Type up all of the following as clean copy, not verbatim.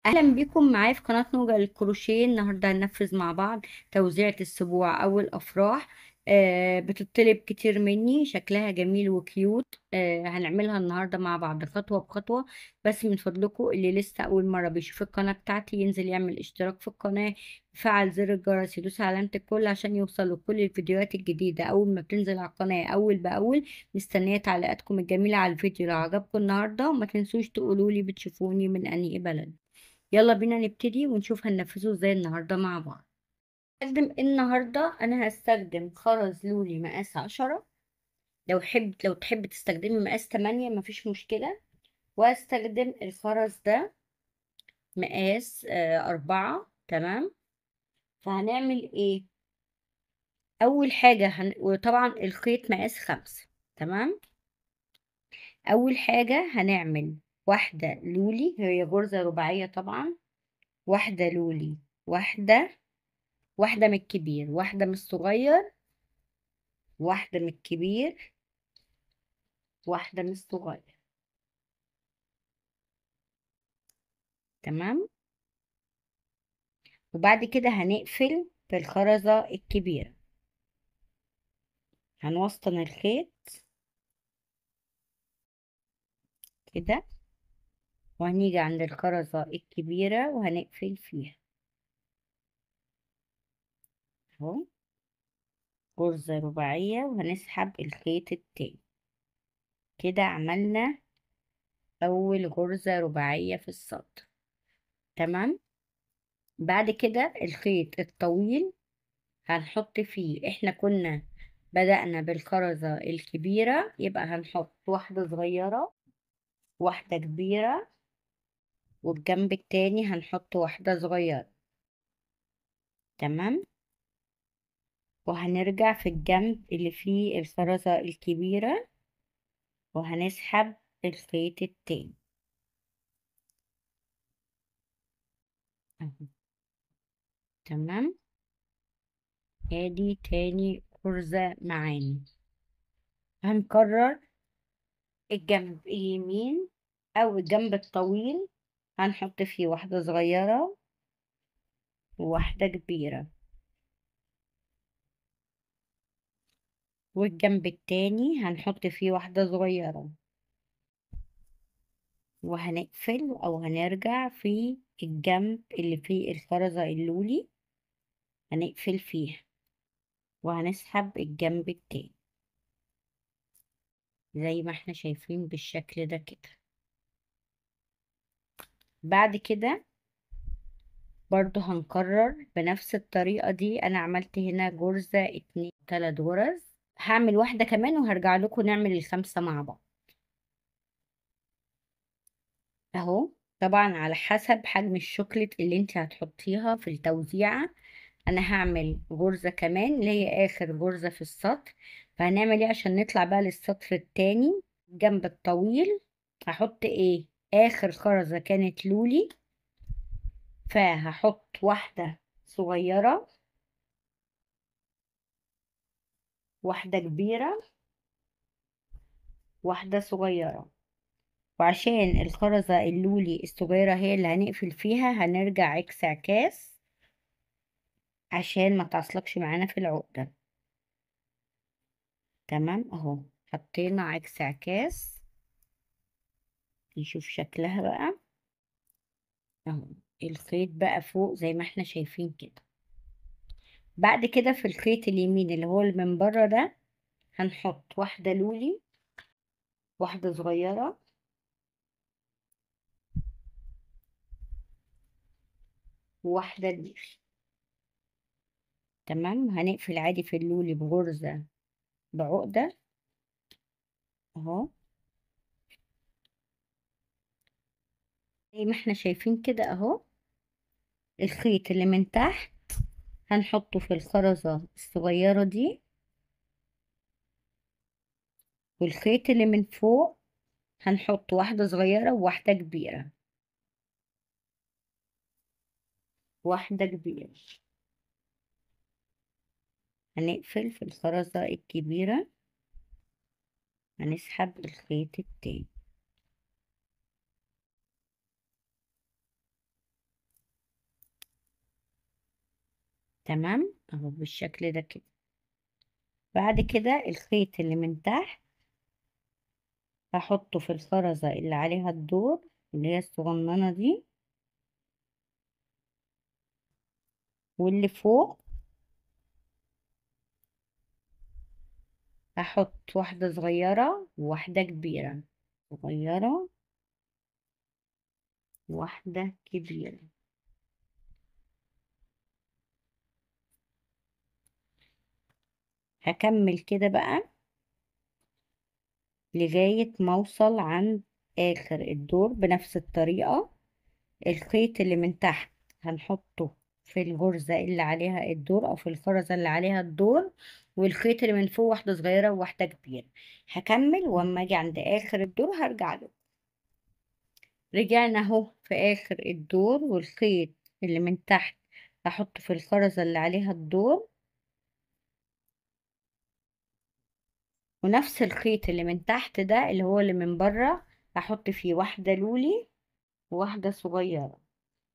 اهلا بكم معايا في قناه نوجة للكروشيه. النهارده هننفذ مع بعض توزيعة السبوع او الافراح. بتطلب كتير مني، شكلها جميل وكيوت. هنعملها النهارده مع بعض خطوه بخطوه. بس من فضلكم اللي لسه اول مره بيشوف القناه بتاعتي ينزل يعمل اشتراك في القناه، يفعل زر الجرس، يدوس على علامه الكل عشان يوصلوا كل الفيديوهات الجديده اول ما بتنزل على القناه اول باول. مستنيه تعليقاتكم الجميله على الفيديو لو عجبكم النهارده، وما تنسوش تقولوا لي بتشوفوني من انهي بلد. يلا بينا نبتدي ونشوف هننفذه ازاي النهاردة مع بعض. النهاردة انا هستخدم خرز لولي مقاس 10. لو تحب تستخدمي مقاس 8 مفيش مشكلة. وهستخدم الخرز ده مقاس 4. تمام. فهنعمل ايه؟ اول حاجة وطبعا الخيط مقاس 5. تمام. اول حاجة هنعمل واحدة لولي، هي غرزة رباعية طبعا. واحدة لولي، واحدة من الكبير، واحدة من الصغير، واحدة من الكبير، واحدة من الصغير. تمام. وبعد كده هنقفل في الخرزة الكبيرة، هنوسطن الخيط كده، وهنيجي عند الخرزة الكبيرة وهنقفل فيها اهو، غرزة رباعية، وهنسحب الخيط التاني. كده عملنا أول غرزة رباعية في السطر. تمام. بعد كده الخيط الطويل هنحط فيه، احنا كنا بدأنا بالخرزة الكبيرة، يبقى هنحط واحدة صغيرة، واحدة كبيرة، والجنب التاني هنحط واحدة صغيرة. تمام. وهنرجع في الجنب اللي فيه الخرزة الكبيرة وهنسحب الخيط التاني اهو. تمام. ادي تاني غرزة معانا. هنكرر الجنب اليمين او الجنب الطويل، هنحط فيه واحدة صغيرة وواحدة كبيرة، والجنب التاني هنحط فيه واحدة صغيرة، وهنقفل او هنرجع في الجنب اللي فيه الخرزة اللولي، هنقفل فيها وهنسحب الجنب التاني زي ما احنا شايفين بالشكل ده كده. بعد كده برضو هنكرر بنفس الطريقة دي. انا عملت هنا غرزة 2 3 غرز، هعمل واحدة كمان وهرجع لكم نعمل الخمسة مع بعض اهو. طبعا على حسب حجم الشوكليت اللي انت هتحطيها في التوزيعة. انا هعمل غرزة كمان اللي هي اخر غرزة في السطر. فهنعمل ايه عشان نطلع بقى للسطر التاني؟ الجنب الطويل هحط ايه؟ اخر خرزة كانت لولي، فهحط واحدة صغيرة، واحدة كبيرة، واحدة صغيرة. وعشان الخرزة اللولي الصغيرة هي اللي هنقفل فيها، هنرجع عكس عكاس عشان ما تعصلكش معانا في العقدة. تمام اهو، حطينا عكس عكاس. نشوف شكلها بقى اهو، الخيط بقى فوق زي ما احنا شايفين كده. بعد كده في الخيط اليمين اللي هو اللي من بره ده هنحط واحدة لولي، واحدة صغيرة، وواحدة ليف. تمام. هنقفل عادي في اللولي بغرزة بعقدة اهو زي ما احنا شايفين كده اهو. الخيط اللي من تحت هنحطه في الخرزة الصغيرة دي، والخيط اللي من فوق هنحط واحدة صغيرة وواحدة كبيرة، واحدة كبيرة. هنقفل في الخرزة الكبيرة، هنسحب الخيط التاني تمام اهو بالشكل ده كده. بعد كده الخيط اللي من تحت هحطه في الخرزة اللي عليها الدور، اللي هي الصغننة دي، واللي فوق هحط واحدة صغيرة وواحدة كبيرة، صغيرة وواحدة كبيرة. هكمل كده بقى لغاية ما اوصل عند اخر الدور بنفس الطريقة. الخيط اللي من تحت هنحطه في الغرزة اللي عليها الدور او في الخرزة اللي عليها الدور، والخيط اللي من فوق واحدة صغيرة وواحدة كبيرة. هكمل واما اجي عند اخر الدور هرجع له. رجعنا اهو في اخر الدور، والخيط اللي من تحت هحطه في الخرزة اللي عليها الدور، ونفس الخيط اللي من تحت ده اللي هو اللي من بره هحط فيه واحدة لولي وواحدة صغيرة،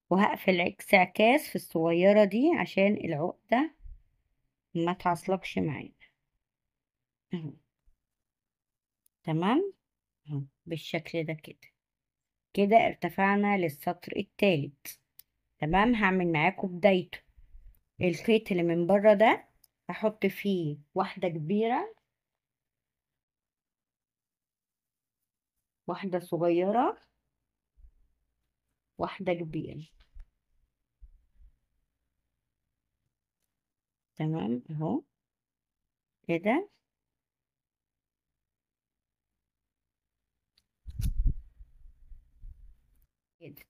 وهقفل عكس عكاز في الصغيرة دي عشان العقدة ما تعصلكش معانا اهو. تمام اهو بالشكل ده كده. كده ارتفعنا للسطر التالت. تمام هعمل معاكم بدايته. الخيط اللي من بره ده هحط فيه واحدة كبيرة، واحدة صغيرة، واحدة كبيرة. تمام اهو كده. كده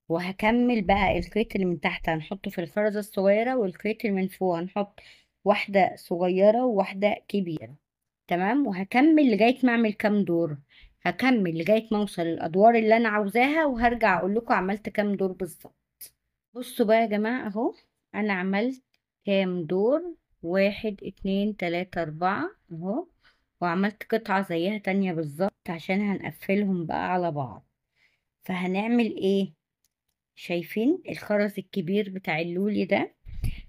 وهكمل بقى الخيط اللي من تحت هنحطه في الخرزة الصغيرة، والخيط اللي من فوق هنحط واحدة صغيرة وواحدة كبيرة. تمام وهكمل لغاية ما اعمل كام دور. هكمل لغاية ما اوصل الادوار اللي انا عاوزاها وهرجع اقول لكم عملت كام دور بالظبط. بصوا بقى يا جماعة اهو انا عملت كام دور. 1 2 3 4 اهو، وعملت قطعة زيها تانية بالظبط عشان هنقفلهم بقى على بعض. فهنعمل ايه؟ شايفين الخرز الكبير بتاع اللولي ده؟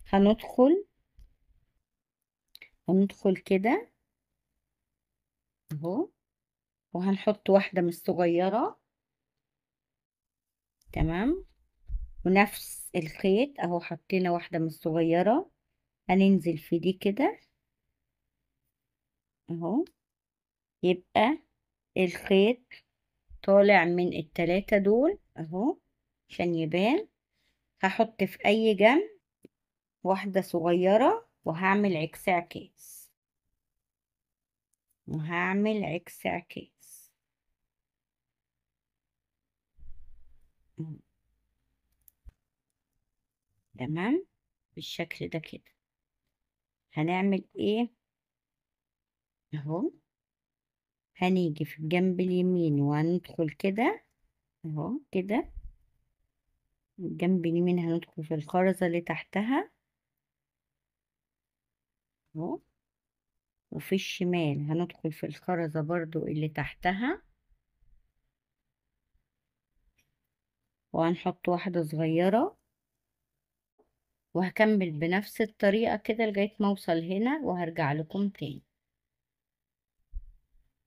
هندخل هندخل كده اهو، وهنحط واحدة من الصغيرة. تمام ونفس الخيط اهو حطينا واحدة من الصغيرة، هننزل في دي كده اهو. يبقى الخيط طالع من التلاتة دول اهو عشان يبان. هحط في اي جنب واحدة صغيرة وهعمل عكس عكاز، وهعمل عكس عكاز اهو. تمام بالشكل ده كده. هنعمل ايه اهو؟ هنيجي في الجنب اليمين وهندخل كده اهو كده. الجنب اليمين هندخل في الخرزة اللي تحتها اهو، وفي الشمال هندخل في الخرزة برضو اللي تحتها، وهنحط واحدة صغيرة. وهكمل بنفس الطريقة كده لغاية ما اوصل هنا وهرجع لكم تاني.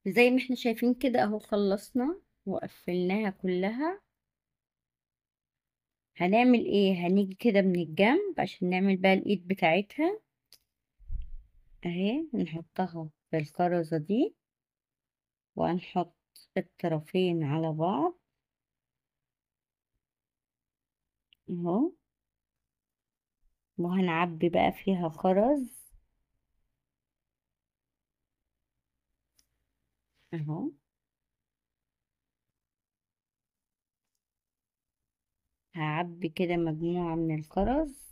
زي ما احنا شايفين كده اهو خلصنا وقفلناها كلها. هنعمل ايه؟ هنيجي كده من الجنب عشان نعمل بقى الايد بتاعتها اهي. نحطها في الخرزة دي وهنحط الطرفين على بعض اهو، وهنعبي بقى فيها خرز اهو. هعبي كده مجموعة من الخرز.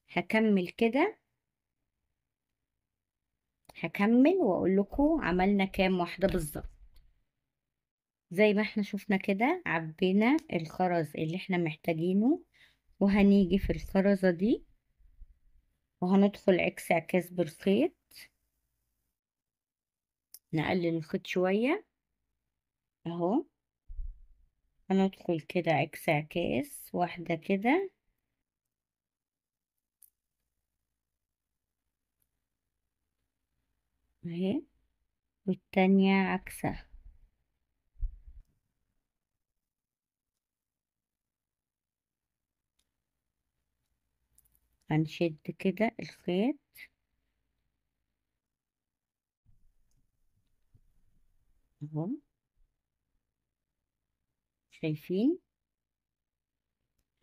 هكمل كده، هكمل واقول لكم عملنا كام واحدة بالظبط. زي ما احنا شفنا كده عبينا الخرز اللي احنا محتاجينه وهنيجي في الخرزة دي وهندخل عكس عكاز بالخيط، نقلل الخيط شوية اهو، هندخل كده عكس عكاز واحدة كده اهي، والتانية عكسها. هنشد كده الخيط اهو، شايفين؟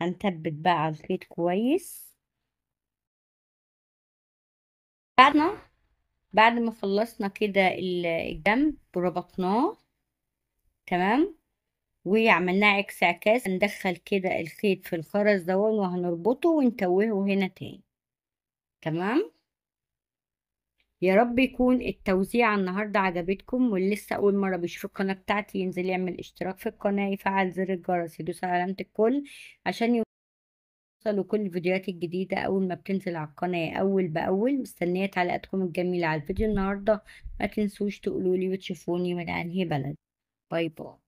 هنثبت بقى على الخيط كويس. بعدنا بعد ما خلصنا كده الجنب وربطناه تمام وعملناه عكس عكاز، هندخل كده الخيط في الخرز دون وهنربطه ونتوهه هنا تاني. تمام. يا رب يكون التوزيع النهاردة عجبتكم، واللي لسه أول مرة بيشوف القناة بتاعتي ينزل يعمل اشتراك في القناة، يفعل زر الجرس، يدوس على علامة الكل عشان يوصلوا كل الفيديوهات الجديدة أول ما بتنزل على القناة أول بأول. مستنية تعليقاتكم الجميلة على الفيديو النهاردة. ما تنسوش تقولولي وتشوفوني من أنهي بلد. باي باي.